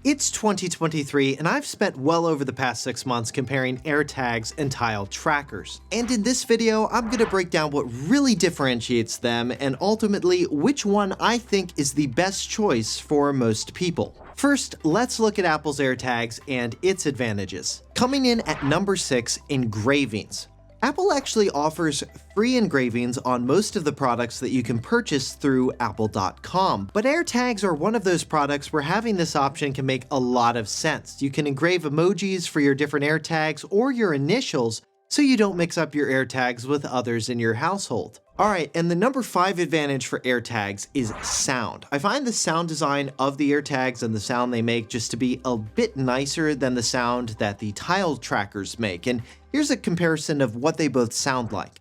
It's 2023 and I've spent well over the past 6 months comparing AirTags and Tile trackers. And in this video, I'm going to break down what really differentiates them and ultimately which one I think is the best choice for most people. First, let's look at Apple's AirTags and its advantages. Coming in at number 6, engravings. Apple actually offers free engravings on most of the products that you can purchase through apple.com, but AirTags are one of those products where having this option can make a lot of sense. You can engrave emojis for your different AirTags or your initials so you don't mix up your AirTags with others in your household. Alright, and the number 5 advantage for AirTags is sound. I find the sound design of the AirTags and the sound they make just to be a bit nicer than the sound that the Tile trackers make, and here's a comparison of what they both sound like.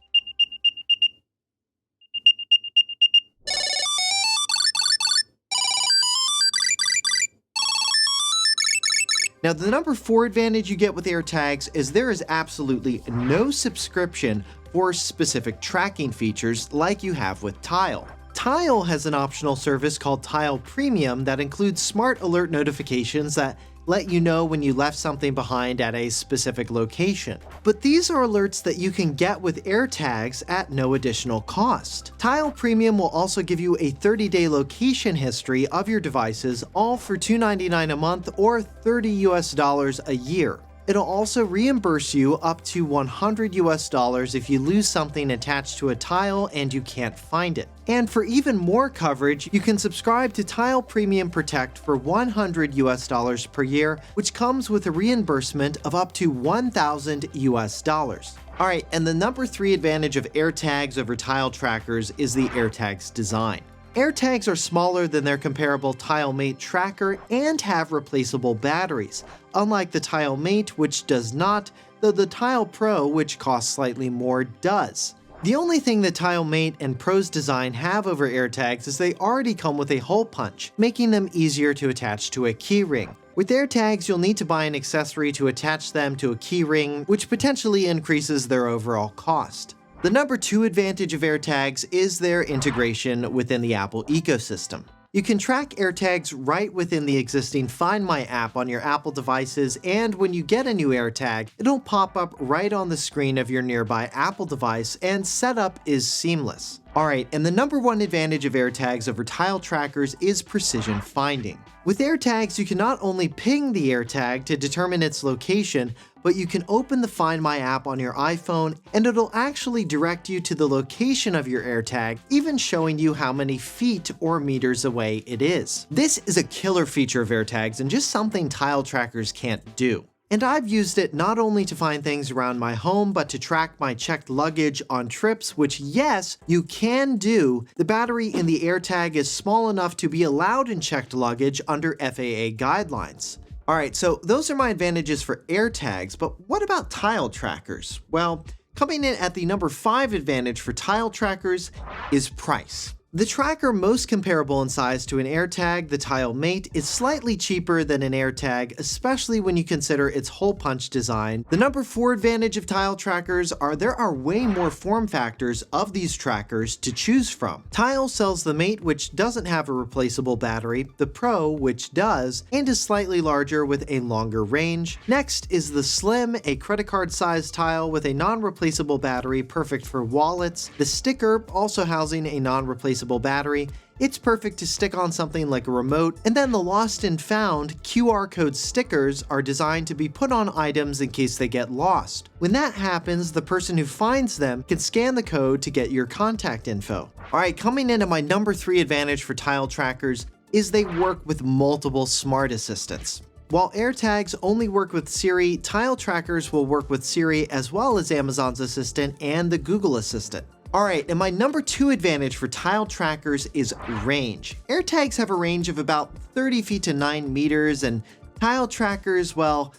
Now, the number 4 advantage you get with AirTags is there is absolutely no subscription for specific tracking features like you have with Tile. Tile has an optional service called Tile Premium that includes smart alert notifications that let you know when you left something behind at a specific location. But these are alerts that you can get with AirTags at no additional cost. Tile Premium will also give you a 30-day location history of your devices, all for $2.99 a month or $30 a year. It'll also reimburse you up to $100 if you lose something attached to a tile and you can't find it. And for even more coverage, you can subscribe to Tile Premium Protect for $100 per year, which comes with a reimbursement of up to $1,000. Alright, and the number 3 advantage of AirTags over Tile trackers is the AirTags design. AirTags are smaller than their comparable Tile Mate tracker and have replaceable batteries, unlike the Tile Mate, which does not, though the Tile Pro, which costs slightly more, does. The only thing that Tile Mate and Pro's design have over AirTags is they already come with a hole punch, making them easier to attach to a keyring. With AirTags, you'll need to buy an accessory to attach them to a keyring, which potentially increases their overall cost. The number 2 advantage of AirTags is their integration within the Apple ecosystem. You can track AirTags right within the existing Find My app on your Apple devices, and when you get a new AirTag, it'll pop up right on the screen of your nearby Apple device, and setup is seamless. Alright, and the number 1 advantage of AirTags over Tile trackers is precision finding. With AirTags, you can not only ping the AirTag to determine its location, but you can open the Find My app on your iPhone and it'll actually direct you to the location of your AirTag, even showing you how many feet or meters away it is. This is a killer feature of AirTags and just something Tile trackers can't do. And I've used it not only to find things around my home, but to track my checked luggage on trips, which yes, you can do. The battery in the AirTag is small enough to be allowed in checked luggage under FAA guidelines. Alright, so those are my advantages for AirTags, but what about Tile trackers? Well, coming in at the number 5 advantage for Tile trackers is price. The tracker most comparable in size to an AirTag, the Tile Mate, is slightly cheaper than an AirTag, especially when you consider its hole punch design. The number 4 advantage of Tile trackers are there are way more form factors of these trackers to choose from. Tile sells the Mate, which doesn't have a replaceable battery, the Pro, which does, and is slightly larger with a longer range. Next is the Slim, a credit card sized Tile with a non-replaceable battery perfect for wallets. The Sticker, also housing a non-replaceable battery. It's perfect to stick on something like a remote, and then the Lost and Found QR code stickers are designed to be put on items in case they get lost. When that happens, the person who finds them can scan the code to get your contact info. Alright, coming into my number 3 advantage for Tile trackers is they work with multiple smart assistants. While AirTags only work with Siri, Tile trackers will work with Siri as well as Amazon's Assistant and the Google Assistant. Alright, and my number 2 advantage for Tile trackers is range. AirTags have a range of about 30 feet to 9 meters, and Tile trackers, well,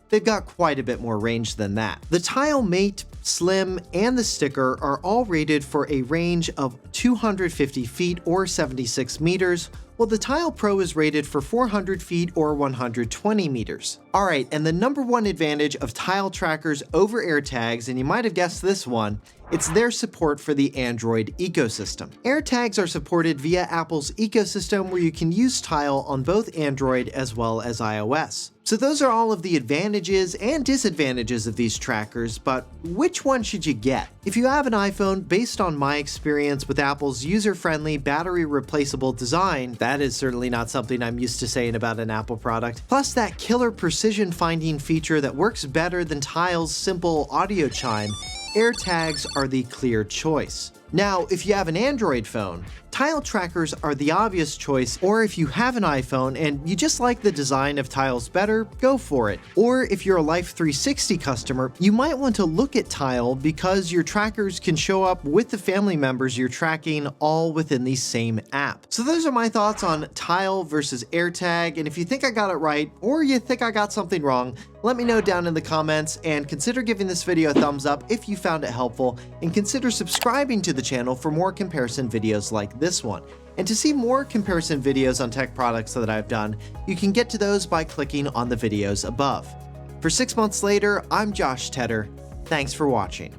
they've got quite a bit more range than that. The Tile Mate, Slim, and the Sticker are all rated for a range of 250 feet or 76 meters, while the Tile Pro is rated for 400 feet or 120 meters. Alright, and the number 1 advantage of Tile trackers over AirTags, and you might have guessed this one, It's their support for the Android ecosystem. AirTags are supported via Apple's ecosystem where you can use Tile on both Android as well as iOS. So those are all of the advantages and disadvantages of these trackers, but which one should you get? If you have an iPhone, based on my experience with Apple's user-friendly, battery-replaceable design, that is certainly not something I'm used to saying about an Apple product, plus that killer precision finding feature that works better than Tile's simple audio chime, AirTags are the clear choice. Now, if you have an Android phone, Tile trackers are the obvious choice, or if you have an iPhone and you just like the design of Tiles better, go for it. Or if you're a Life 360 customer, you might want to look at Tile because your trackers can show up with the family members you're tracking all within the same app. So those are my thoughts on Tile versus AirTag, and if you think I got it right, or you think I got something wrong, let me know down in the comments, and consider giving this video a thumbs up if you found it helpful, and consider subscribing to the channel for more comparison videos like this one. And to see more comparison videos on tech products that I've done, you can get to those by clicking on the videos above. For 6 months later, I'm Josh Tedder. Thanks for watching.